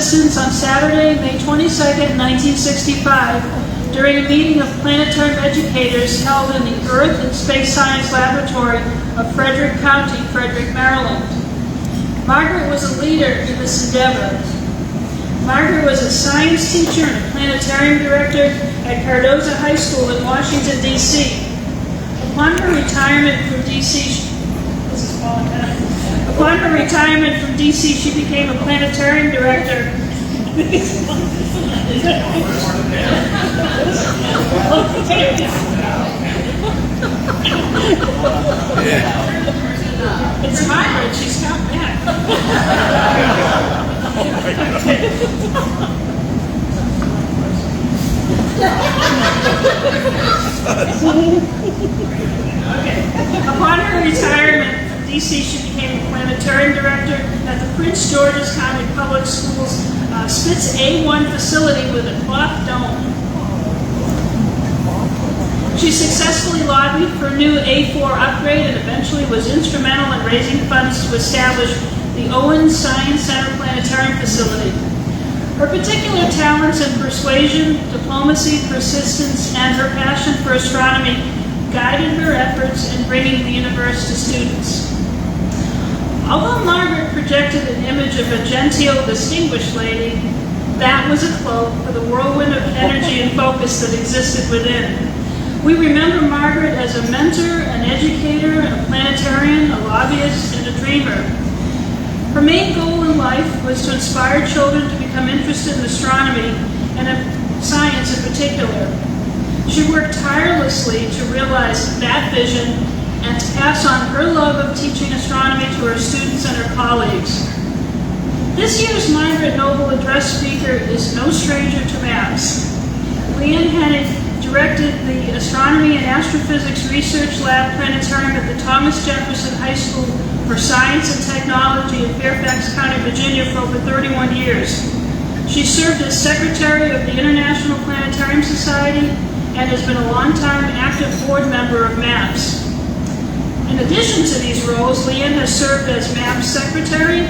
existence on Saturday, May 22nd, 1965, during a meeting of planetarium educators held in the Earth and Space Science Laboratory of Frederick County, Frederick, Maryland. Margaret was a leader in this endeavor. Margaret was a science teacher and a planetarium director at Cardozo High School in Washington, D.C. Upon her retirement from D.C., she became a planetarium director. It's Margaret, she's come back. Okay. Upon her retirement from D.C., she became a planetarium director at the Prince George's County Public Schools Spitz A1 facility with a cloth dome. She successfully lobbied for a new A4 upgrade and eventually was instrumental in raising funds to establish the Owen Science Center Planetarium facility. Her particular talents in persuasion, diplomacy, persistence, and her passion for astronomy guided her efforts in bringing the universe to students. Although Margaret projected an image of a genteel, distinguished lady, that was a cloak for the whirlwind of energy and focus that existed within. We remember Margaret as a mentor, an educator, a planetarian, a lobbyist, and a dreamer. Her main goal in life was to inspire children to become interested in astronomy and in science in particular. She worked tirelessly to realize that vision and to pass on her love of teaching astronomy to her students and her colleagues. This year's Margaret Noble Address speaker is no stranger to maps. Leanne Hennig directed the Astronomy and Astrophysics Research Lab Planetarium at the Thomas Jefferson High School for Science and Technology in Fairfax County, Virginia for over 31 years. She served as Secretary of the International Planetarium Society and has been a longtime active board member of MAPS. In addition to these roles, Leanne has served as MAPS Secretary,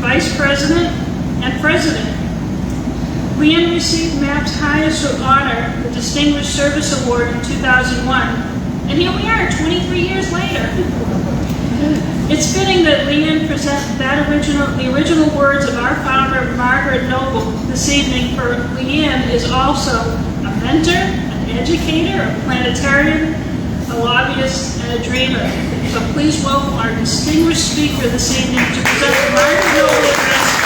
Vice President, and President. Leanne received MAP's highest honor, the Distinguished Service Award in 2001, and here we are 23 years later. It's fitting that Leanne present the original words of our founder, Margaret Noble, this evening, for Leanne is also a mentor, an educator, a planetarian, a lobbyist, and a dreamer. So please welcome our distinguished speaker this evening to present the Margaret Noble Address.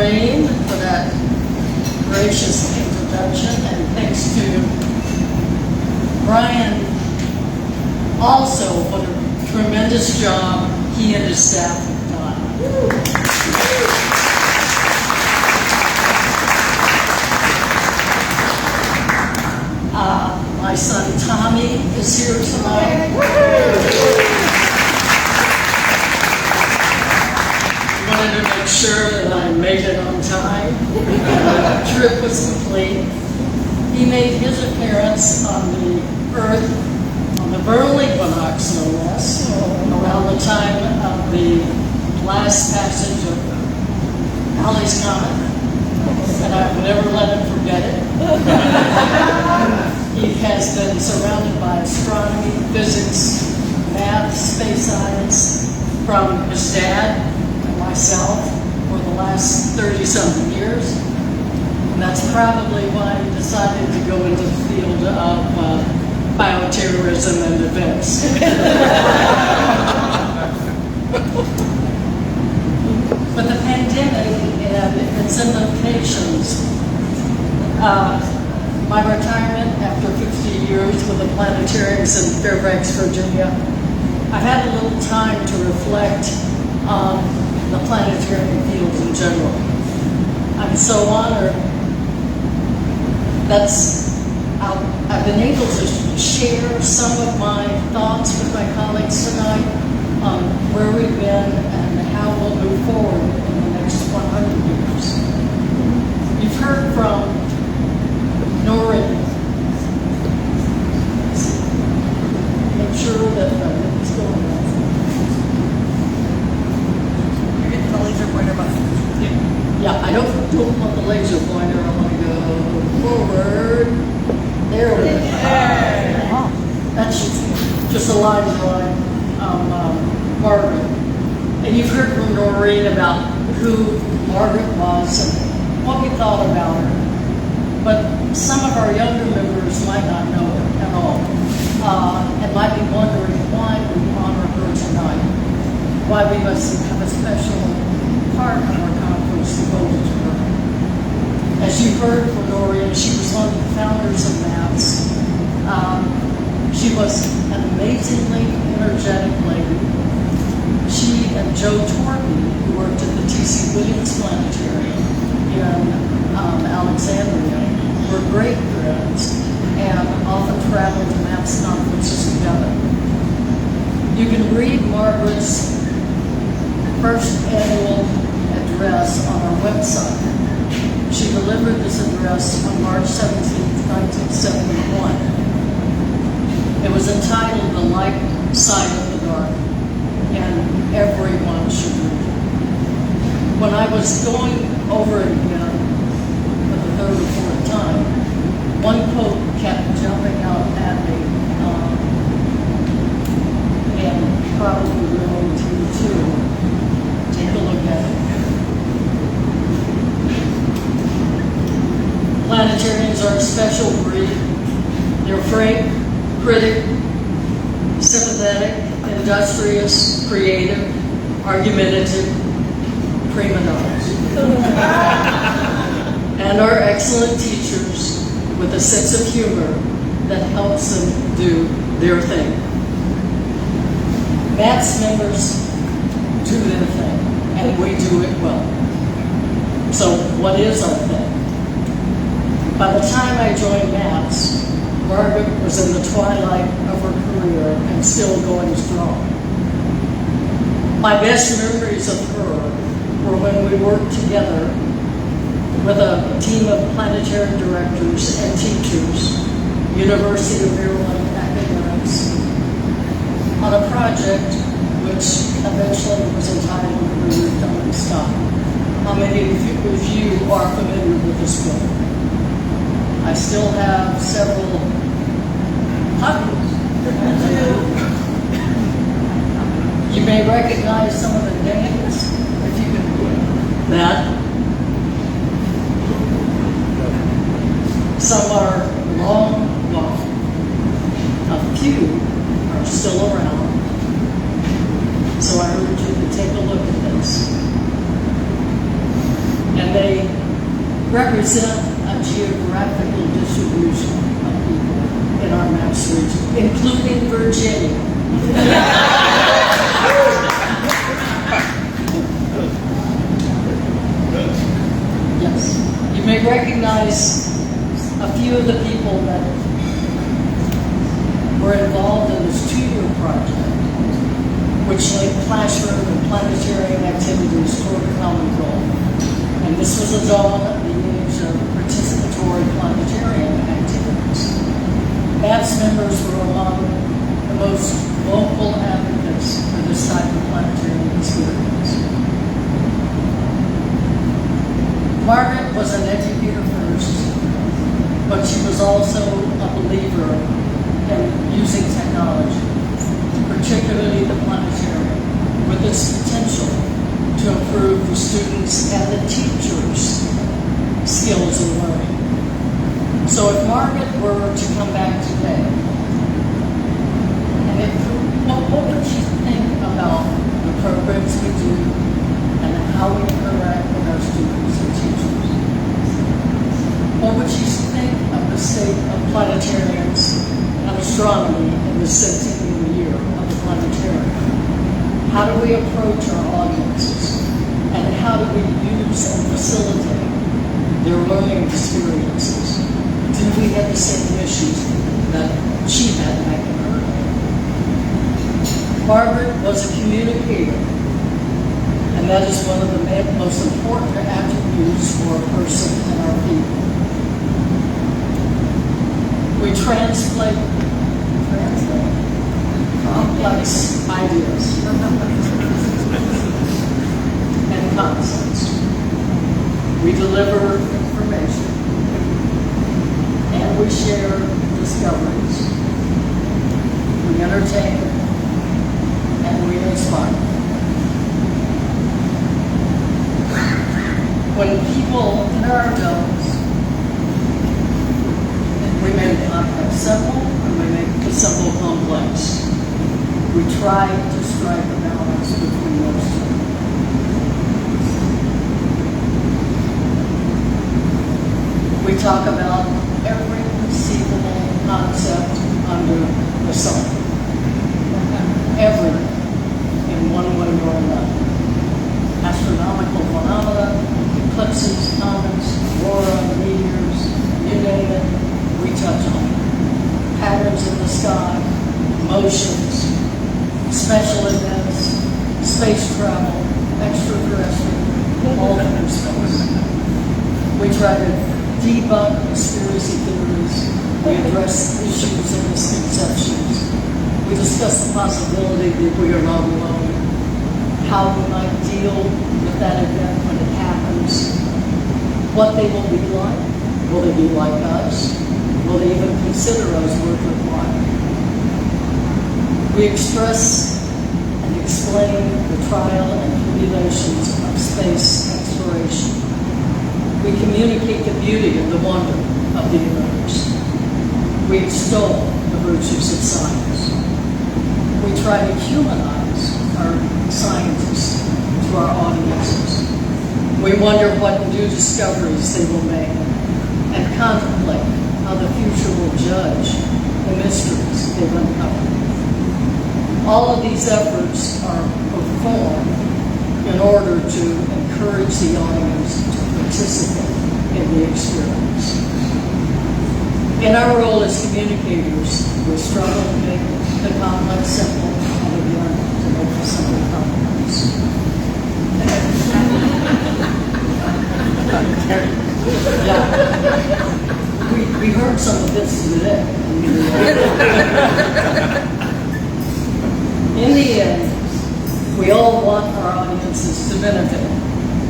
For that gracious introduction, and thanks to Brian also for the tremendous job he and his staff have done. My son Tommy is here tonight. Wanted to make sure that I made it on time. The trip was complete. He made his appearance on the Earth, on the vernal equinox, no less, around the time of the last passage of Halley's Comet, and I would never let him forget it. He has been surrounded by astronomy, physics, math, space science from his dad and myself for the last 30-something years. And that's probably why he decided to go into the field of bioterrorism and defense. But the pandemic and its implications, my retirement after 50 years with the planetariums in Fairfax, Virginia, I had a little time to reflect on the planetarium field in general. I'm so honored. That's out I've been able to share some of my thoughts with my colleagues tonight on where we've been and how we'll move forward in the next 100 years. You've heard from Noreen. Make sure that it's going on. You're getting the laser pointer button. Yeah, I don't want the laser pointer. I want to go forward. There we go. That's just a line drawing Margaret. And you've heard from Noreen about who Margaret was and what we thought about her. But some of our younger members might not know her at all. And might be wondering why we honor her tonight. Why we must have a special part of our conference devoted to her. As you heard from Noreen, she was one of the founders of MAPS. She was an amazingly energetic lady. She and Joe Torby, who worked at the T.C. Williams Planetarium in Alexandria, were great friends and often traveled to MAPS conferences together. You can read Margaret's first annual address on our website. She delivered this address on March 17, 1971. It was entitled The Light Side of the Dark, and everyone should read it. When I was going over it again for the third or fourth time, one quote kept jumping out at me, and probably will to you too. Take a look at it. Planetarians are a special breed. They're frank, critic, sympathetic, industrious, creative, argumentative, prima donnas. And are excellent teachers with a sense of humor that helps them do their thing. MAPS members do their thing, and we do it well. So what is our thing? By the time I joined MAPS, Margaret was in the twilight of her career and still going strong. My best memories of her were when we worked together with a team of planetary directors and teachers, University of Maryland academics, on a project which eventually was entitled The Don't Stop. How many of you are familiar with this book? I still have several copies. You may recognize some of the names, if you can do that. Some are long gone. A few are still around. So I urge you to take a look at this. And they represent a geographical distribution of people in our MAPS region, including Virginia. Yes. You may recognize a few of the people that were involved in this 2-year project, which linked classroom and planetarium activities toward a common goal. And this was the dawn of the age of participatory planetarium activities. MAPS members were among the most vocal advocates for this type of planetarium experience. Margaret was an educator first, but she was also a believer in using technology, particularly the planetarium, with its potential to improve the students' and the teachers' skills in learning. So if Margaret were to come back today, and what would she think about the programs we do and how we interact with our students and teachers? What would she think of the state of planetariums and astronomy in the centennial year of the planetarium? How do we approach our audiences? And how do we use and facilitate their learning experiences? Do we have the same issues that she had back in her day? Margaret was a communicator, and that is one of the most important attributes for a person in our people. We translate complex ideas and concepts. We deliver information, and we share discoveries. We entertain, and we inspire. When people, there are those, we make complex simple, and we make the simple complex. We try to strike a balance between those two. We talk about every conceivable concept under the sun. Everything, in one way or another. Astronomical phenomena, eclipses, comets, aurora, meteors, you name it, we touch on it. Patterns in the sky, motions, special events, space travel, extraterrestrial, all through space. We try to debunk conspiracy theories. We address issues and misconceptions. We discuss the possibility that we are not alone, how we might deal with that event when it happens, what they will be like. Will they be like us? Will they even consider us worth their while? We express and explain the trial and tribulations of space exploration. We communicate the beauty and the wonder of the universe. We extol the virtues of science. We try to humanize our scientists to our audiences. We wonder what new discoveries they will make and contemplate how the future will judge the mysteries they've uncovered. All of these efforts are performed in order to encourage the audience to participate in the experience. In our role as communicators, we struggle to make the complex simple and we learn to make the simple complex. Yeah. We heard some of this today. In the end, we all want our audiences to benefit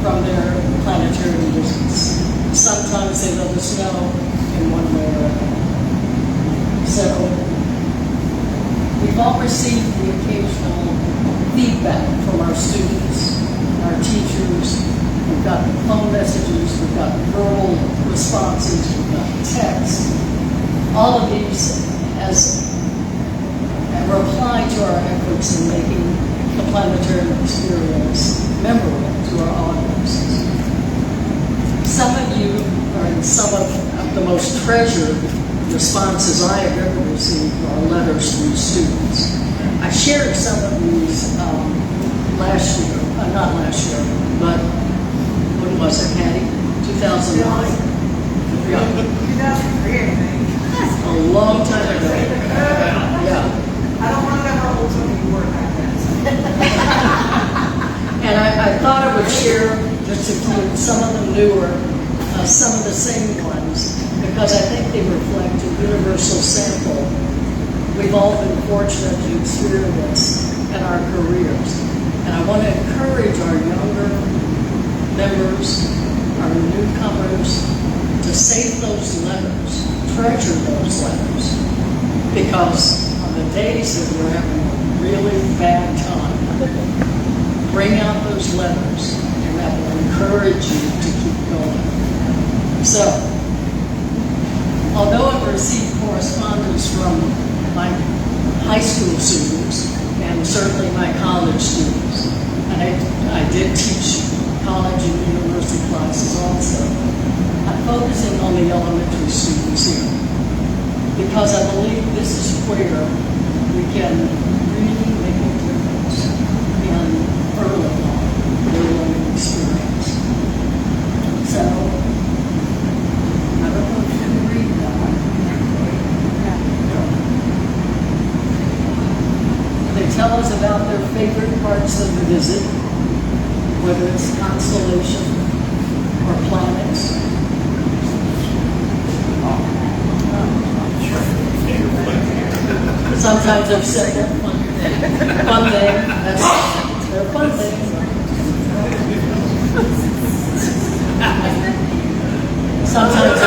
from their planetary visits. Sometimes they let us know in one way or another. So, we've all received the occasional feedback from our students, our teachers. We've got phone messages, we've got verbal responses, we've got text. All of these as a reply to our efforts in making the planetary experience memorable to our audiences. Some of you are in some of the most treasured responses I have ever received are letters from students. I shared some of these last year, not last year, but when was it, Patty? 2009? Yeah. 2003, I think. A long time ago. Yeah. I don't want to know how old some of you were back then. And I thought I would share, just to keep some of them newer, some of the same ones, because I think they reflect a universal sample we've all been fortunate to experience in our careers. And I want to encourage our younger members, our newcomers, to save those letters, treasure those letters, because on the days that we're having a really bad time, bring out those letters, and that will encourage you to keep going. So, although I've received correspondence from my high school students and certainly my college students, and I did teach college and university classes also, I'm focusing on the elementary students here because I believe this is where we can really make a difference in early on their learning experience. So, I don't know if you can read that. about their favorite parts of the visit, whether it's constellation or planets. Sometimes I've said that fun thing. That's their fun thing. Sometimes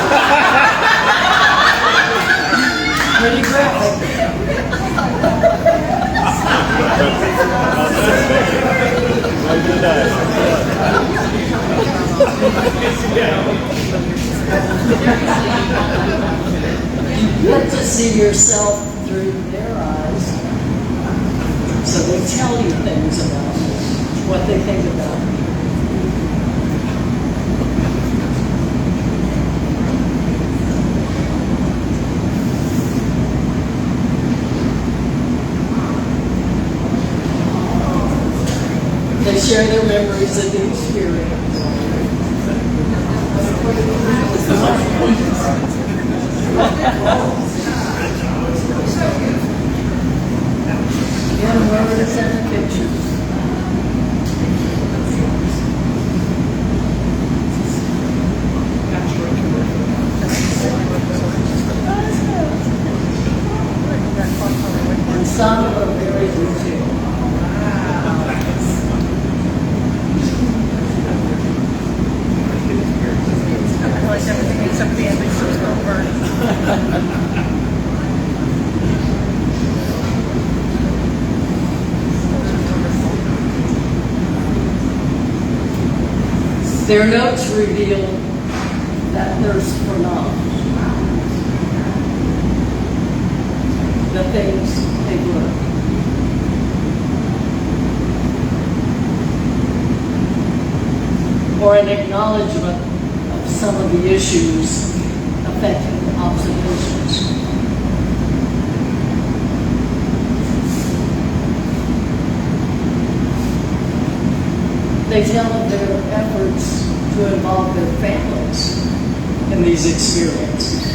pretty graphic. You get to see yourself through their eyes, so they tell you things about what they think about you. They share their memories of the experience. Again, whoever to send the pictures. And some are very detailed. Everything except the ending is over. Their notes reveal that thirst for knowledge, the things they've learned. Or an acknowledgement of some of the issues affecting observations. They tell of their efforts to involve their families in these experiences.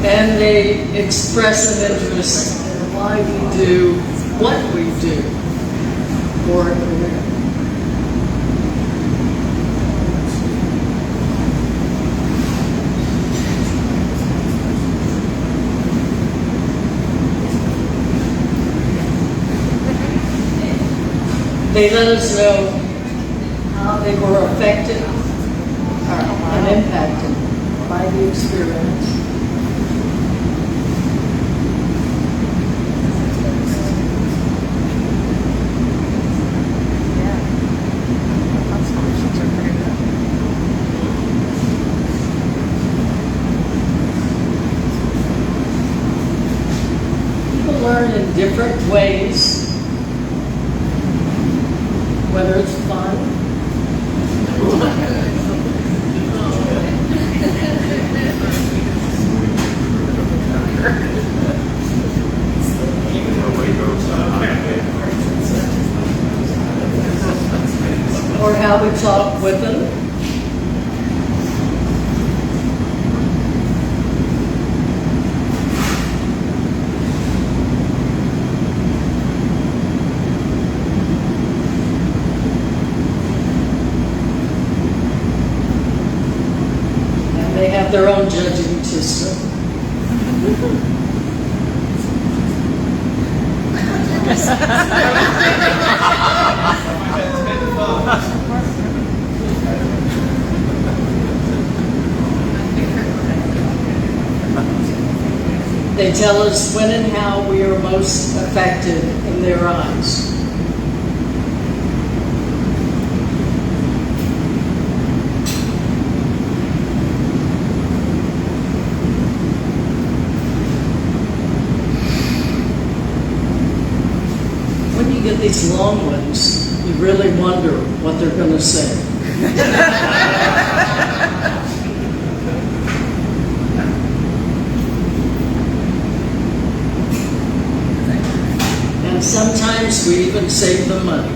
And they express an interest in why we do what we do for a career. They let us know how they were affected and impacted by the experience. People learn in different ways, whether it's fun, or how we talk with them. And they have their own judging system. They tell us when and how we are most affected in their eyes. When you get these long ones, You really wonder what they're going to say. And sometimes we even save them money.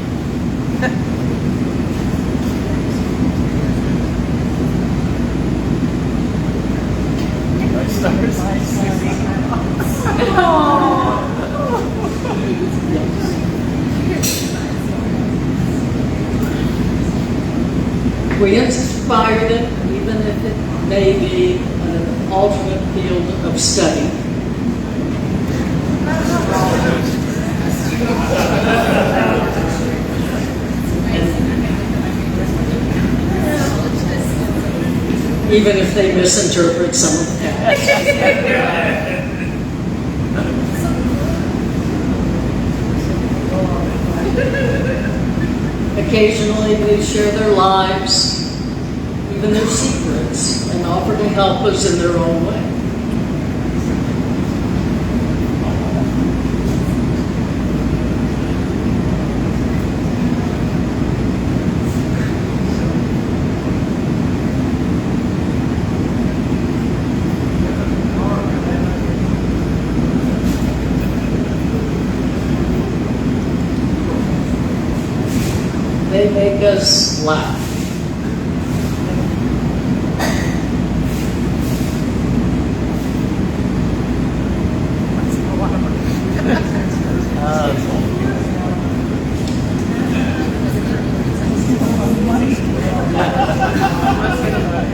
We inspired it, even if it may be an alternate field of study. Even if they misinterpret some of the text. Occasionally they share their lives, even their secrets, and offer to help us in their own way. They make us laugh.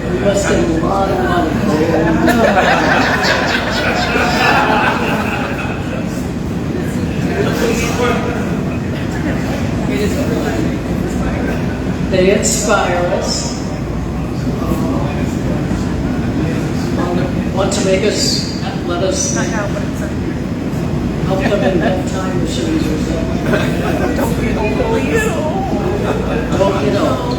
We must get a lot of They inspire us. Want to make us, let us help them invent time machines or something. Don't get old, please. Don't get old.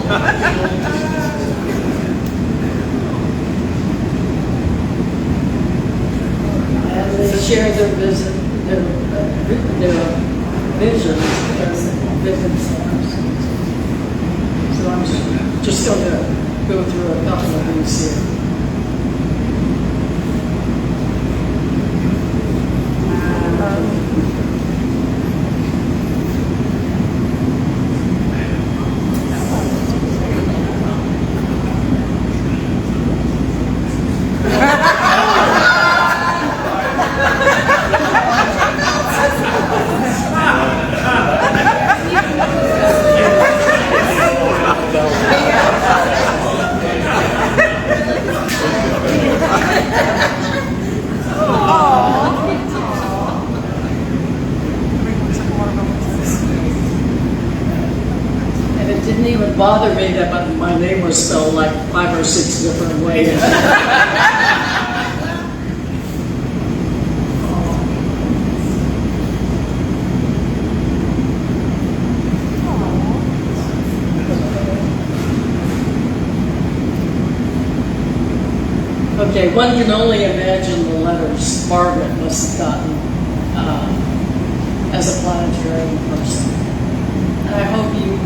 And they share their vision, their visions and themselves. So I'm just going to go through a couple of these here. Didn't even bother me that my name was spelled like 5 or 6 different ways. Okay, one can only imagine the letters Margaret must have gotten as a planetarium person. And I hope you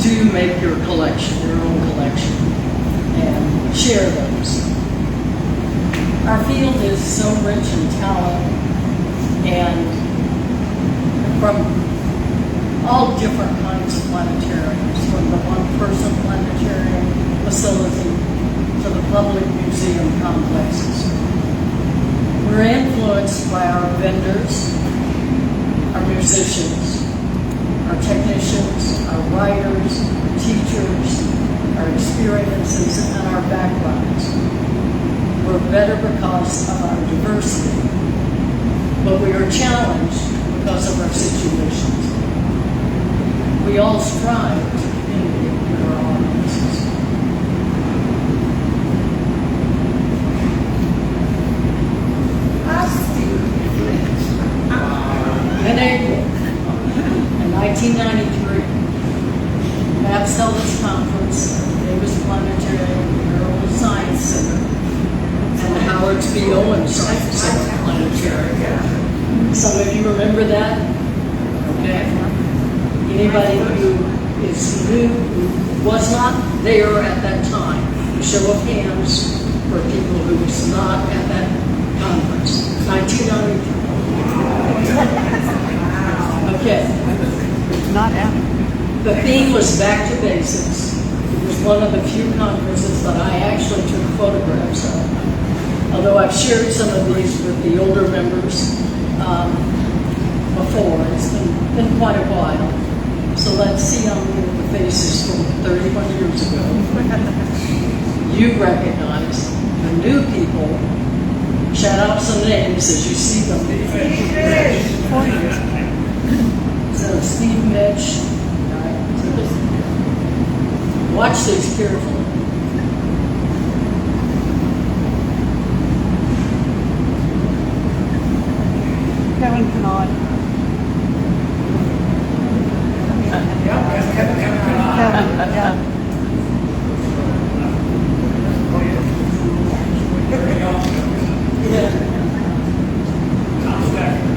do make your collection, your own collection, and share those. Our field is so rich in talent, and from all different kinds of planetariums, from the one-person planetarium facility to the public museum complexes. We're influenced by our vendors, our musicians, our technicians, our writers, teachers, our experiences, and our backgrounds. We're better because of our diversity, but we are challenged because of our situations. We all strive to communicate with our audiences. In April 1993, MAPS held its conference at the Davis Planetarium, Maryland Science Center, and the Howard B. Owen Science Center Planetarium. Some of you remember that? Okay. Anybody who is new, who was not there at that time, a show of hands for people who was not at that conference. 1993. Okay. Not happy. The theme was back to basics. It was one of the few conferences that I actually took photographs of. Although I've shared some of these with the older members before. It's been quite a while. So let's see how many of the faces from 31 years ago you recognize. The new people, shout out some names as you see them. So Steve Mitch. Watch these carefully. Kevin Canard. Kevin, yeah.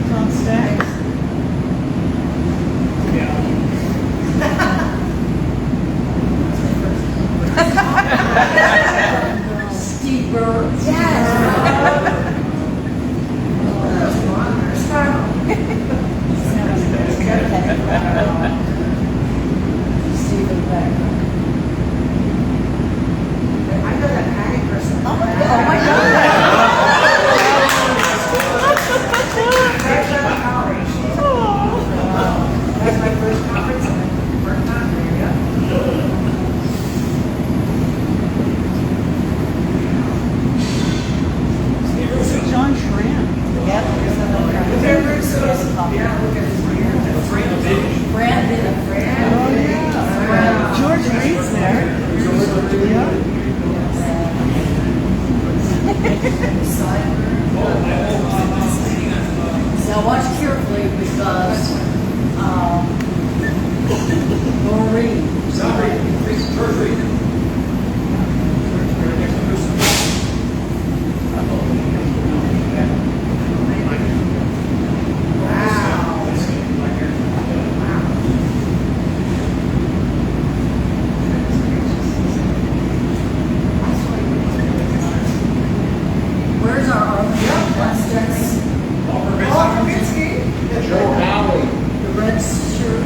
Tom Stack. Steve Burr. Stephen Beck. I know that Patty person. Oh my God. Fresh out of college. That's my first conference and first time there, yeah. John Schramm. Yep. Yeah, look at his hair. Brandon. Oh, yeah. George Reed's there. Yeah. Now watch carefully because Maureen. Where's our the red shirt?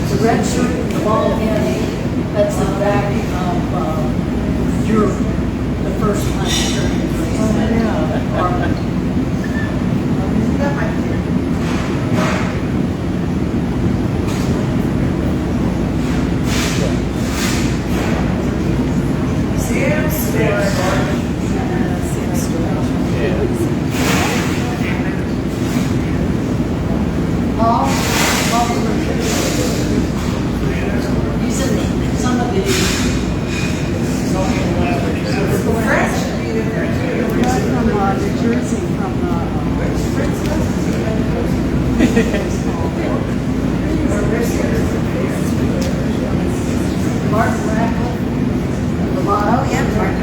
The red shirt, the bald head, that's the back of your, the first Planetarium. That might be. These are some of the French should be in there too. From New Jersey, from Martin Rackle, the model. Oh, yeah, Martin.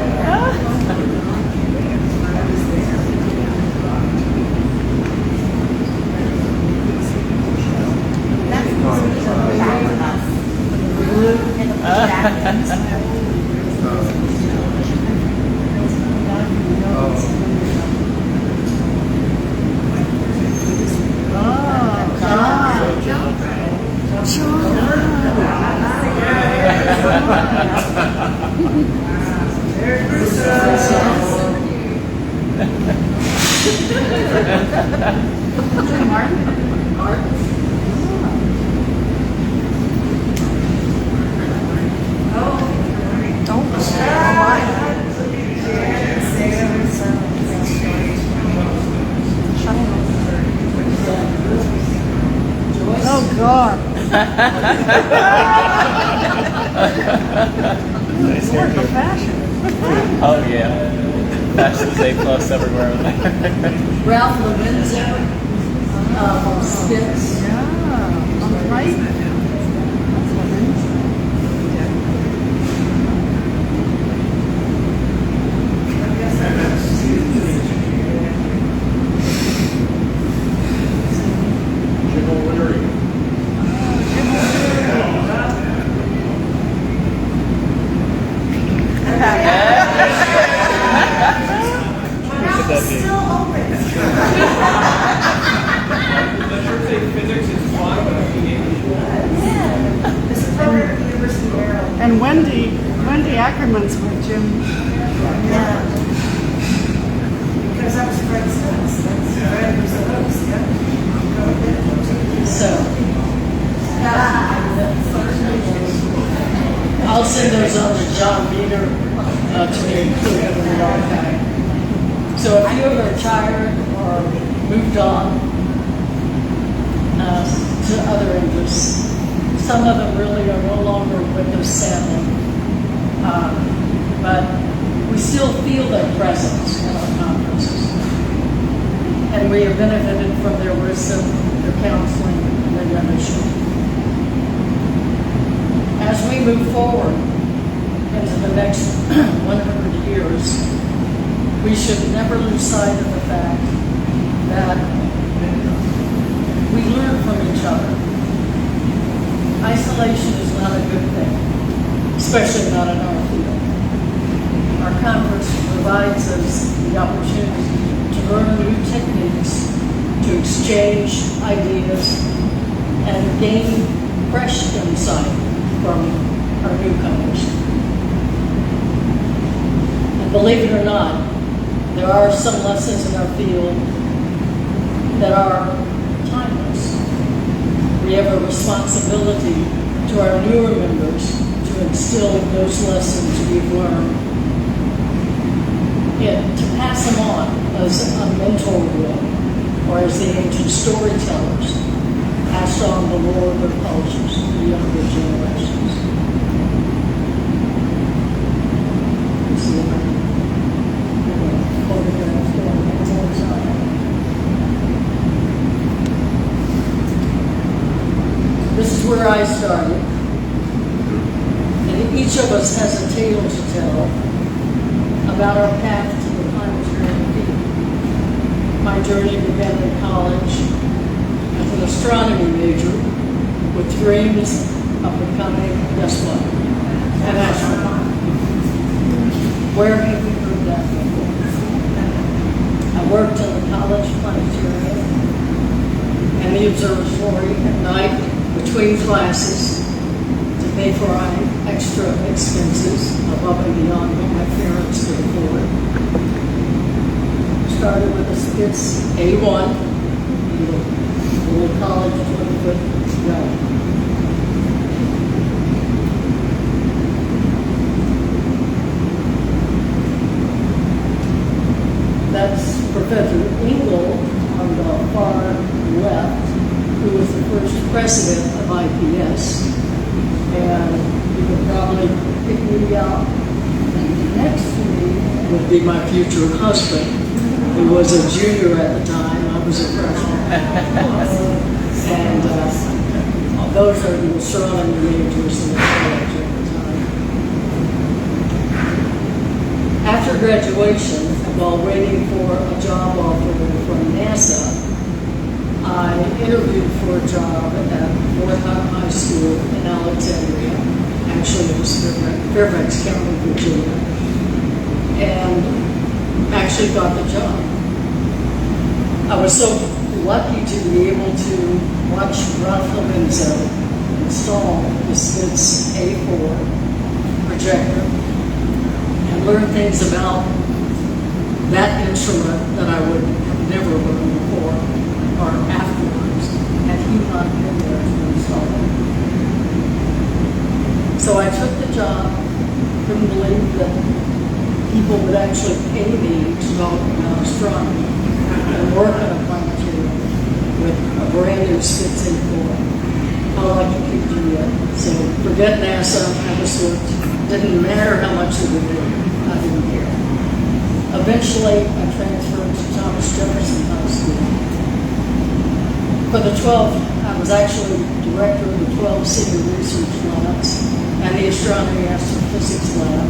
Oh, God. More for fashion. Oh yeah, fashion's A+ everywhere. Ralph Levinson, Spitz. Yeah, on the right. That's what it is. I guess It's still open. The first day physics is fun, but I think It's a program at the University of Maryland. And Wendy Ackerman's with Jim. Yeah. Because that was Fred's house. That's Fred was the host, yeah. So, I'll send those on to John Beater to be included in the archive. So if you have retired or moved on to other interests, some of them really are no longer with us, sadly. But we still feel their presence at our conferences. And we have benefited from their wisdom, their counseling, and their leadership. As we move forward into the next 100 years, we should never lose sight of the fact that we learn from each other. Isolation is not a good thing, especially not in our field. Our conference provides us the opportunity to learn new techniques, to exchange ideas, and gain fresh insight from our newcomers. And believe it or not, there are some lessons in our field that are timeless. We have a responsibility to our newer members to instill those lessons we've learned, yet to pass them on as a mentor would, or as the ancient storytellers passed on the lore of their cultures to the younger generations. You see my photographs there on the side. This is where I started, and each of us has a tale to tell about our path to the planetarium field. My journey began in college as an astronomy major with dreams of becoming, guess what, an astronaut. Where have we heard that before? I worked in the college planetarium and the observatory at night between classes to pay for my extra expenses above and beyond what my parents could afford. Started with a Spitz A1, the little college 20-foot well. That's Professor Engel on the far left, who was the first president of IPS. And you could probably pick me out. And next to me would be my future husband, who was a junior at the time. I was a freshman. And those are the astronomy majors in the college at the time. After graduation, while waiting for a job offer from NASA, I interviewed for a job at Fort High School in Alexandria. Actually, it was Fairfax County, Virginia. And actually got the job. I was so lucky to be able to watch Ralph Lorenzo install the Spitz A4 projector and learn things about that instrument that I would have never learned before or afterwards had he not been there to install it. So I took the job, couldn't believe that people would actually pay me to talk about astronomy and work on a planetarium with a brand new Spitz A4. How lucky could you get? So forget NASA, I just looked. Didn't matter how much it would be. I didn't care. Eventually, I transferred to Thomas Jefferson High School. For the 12, I was actually director of the 12 senior research labs and the astronomy astrophysics lab,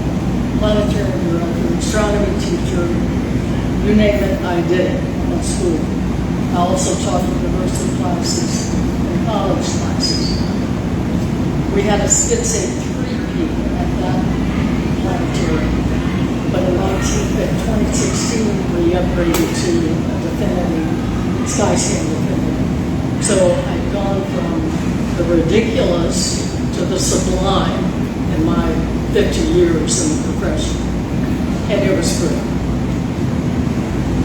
planetarium director, astronomy teacher, you name it, I did it at school. I also taught university classes and college classes. We had a Spitz A3P at that planetarium, but in 19 in 2016, we upgraded to a Definity, Skyscan Definity. So I've gone from the ridiculous to the sublime in my 50 years in the profession. And it was great.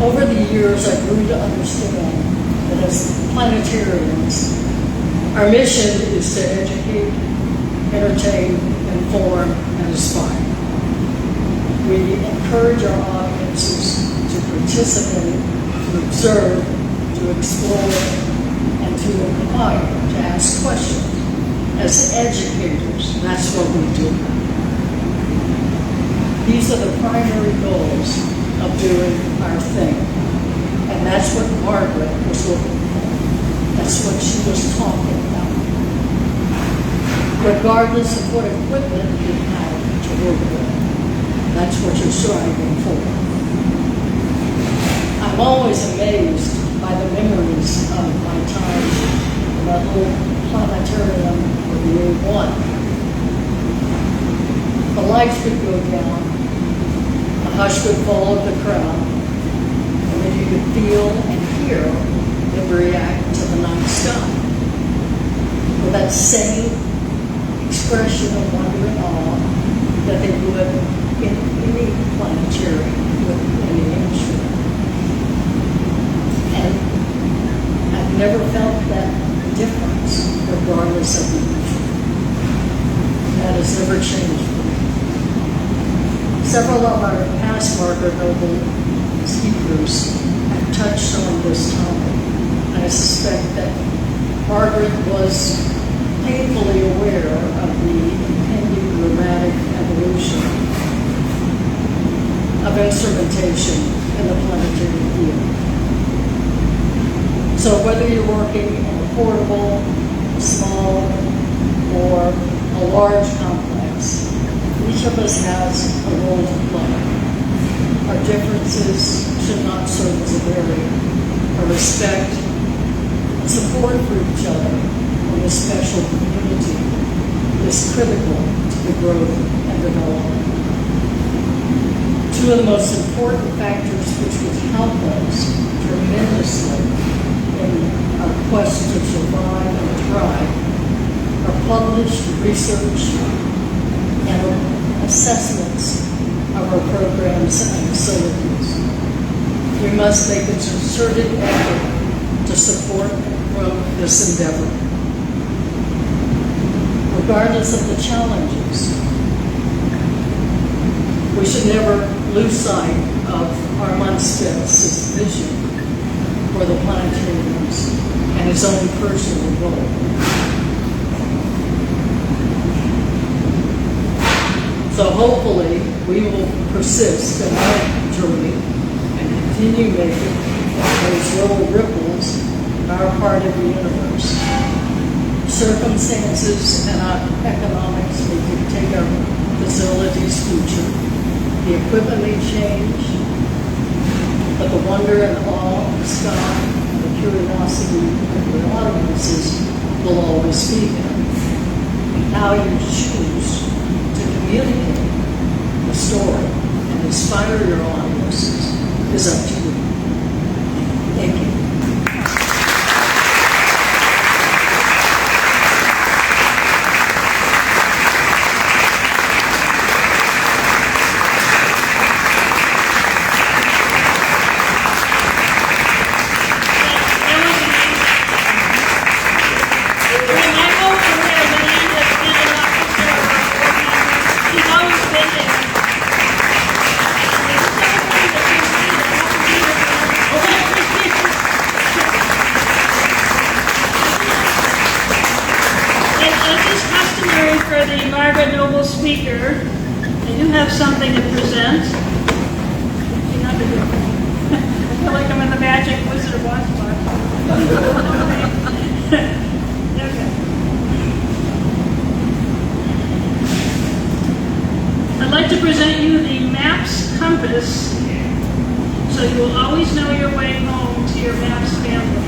Over the years, I grew to understand that as planetarians, our mission is to educate, entertain, inform, and inspire. We encourage our audiences to participate, to observe, to explore, and to inquire, to ask questions. As educators, that's what we do. These are the primary goals of doing our thing. And that's what Margaret was looking for. That's what she was talking about. Regardless of what equipment you have to work with, that's what you're striving for. I'm always amazed by the memories of my time in that little planetarium of year one. The lights would go down, a hush would fall of the crowd, and then you could feel and hear them react to the night sky. With that same expression of wonder and awe that they would in any planetarium with any instrument. And I've never felt that difference regardless of the instrument. That has never changed for me. Several of our past Margaret Noble speakers have touched on this topic. And I suspect that Margaret was painfully aware of the impending dramatic evolution of instrumentation in the planetary field. So whether you're working in a portable, small, or a large complex, each of us has a role to play. Our differences should not serve as a barrier. Our respect and support for each other in this special community is critical to the growth and development. Two of the most important factors which would help us tremendously in our quest to survive and thrive are published research and assessments of our programs and facilities. We must make a concerted effort to support and grow this endeavor. Regardless of the challenges, we should never lose sight of Armand Spitz's vision for the planetariums and his own personal goal. So hopefully we will persist in our journey and continue making those little ripples in our part of the universe. Circumstances and our economics may dictate our facility's future. The equipment may change, but the wonder and awe of the sky, the curiosity of the audiences will always be there. How you choose to communicate the story and inspire your audiences is up to you. Thank you. Speaker, I do have something to present. I feel like I'm in the Magic Wizard of Oz part. Okay. I'd like to present you the MAPS compass, so you will always know your way home to your MAPS family.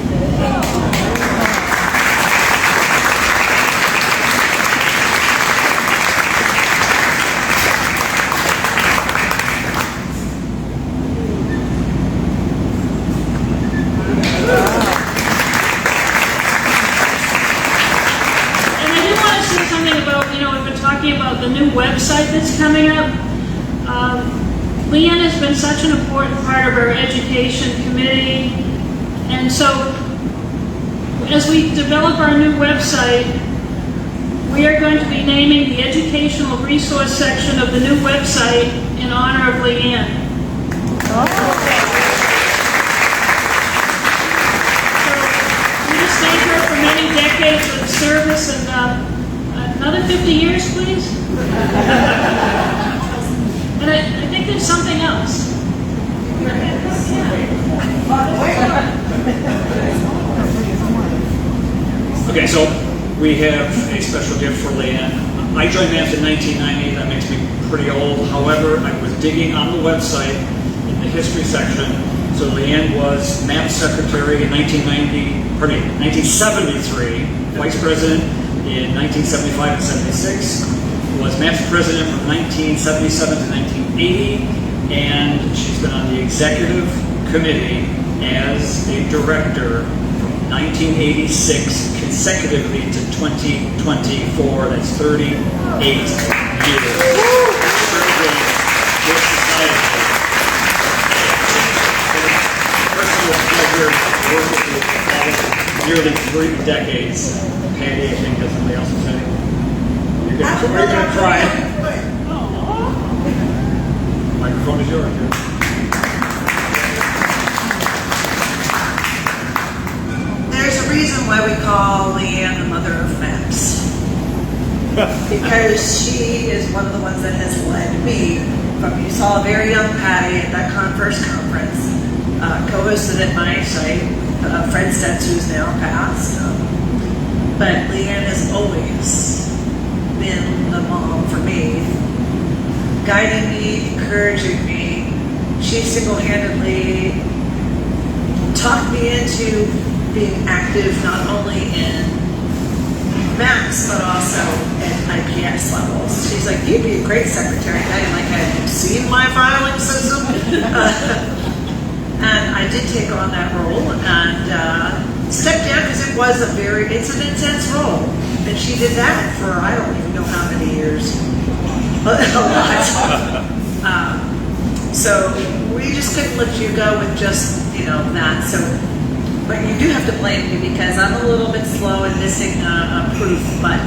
Leanne has been such an important part of our education committee, and so as we develop our new website, we are going to be naming the educational resource section of the new website in honor of Leanne. So we just thank her for many decades of service, and another 50 years, please. And I think there's something else. Okay, so we have a special gift for Leanne. I joined MAPS in 1990. That makes me pretty old. However, I was digging on the website in the history section. So Leanne was MAPS secretary in 1973, vice president in 1975 and 76. Was MAPS president from 1977 to 1980, and she's been on the executive committee as a director from 1986 consecutively to 2024. That's 38 years. Serving this society. Personal pleasure to work with you for nearly 3 decades. Patty, I think, has somebody else to say. We're going to try it. Microphone is yours. There's a reason why we call Leanne the mother of MAPS. Because she is one of the ones that has led me from, you saw a very young Patty at that first conference, co-hosted at my site, Fred Stentz, who's now passed. But Leanne has always been the mom for me, guiding me, encouraging me. She single-handedly talked me into being active not only in MAPS but also at IPS levels. She's like, you'd be a great secretary. I'm like, have you seen my filing system? And I did take on that role and stepped down because it's an intense role. And she did that for, I don't even know how many years. A lot. So we just couldn't let you go with just, that. So, but you do have to blame me because I'm a little bit slow in missing a proof. But,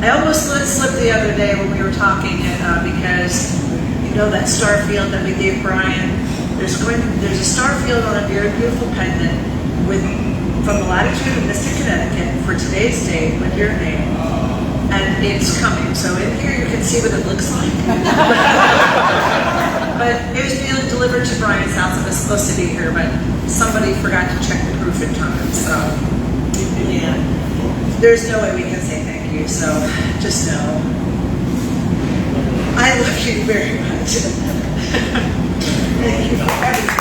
I almost let it slip the other day when we were talking because, that star field that we gave Brian, there's a star field on a very beautiful pendant from the latitude of Mystic, Connecticut for today's date with your name. And it's coming. So in here you can see what it looks like. But it was being delivered to Brian's house. It was supposed to be here, but somebody forgot to check the proof in time. So, yeah. There's no way we can say thank you. So just know. I love you very much. Thank you for everything.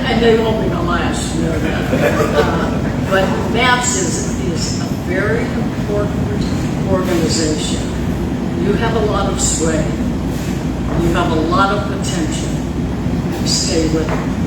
And they won't be the last, but MAPS is a very important organization. You have a lot of sway. You have a lot of potential. Stay with it.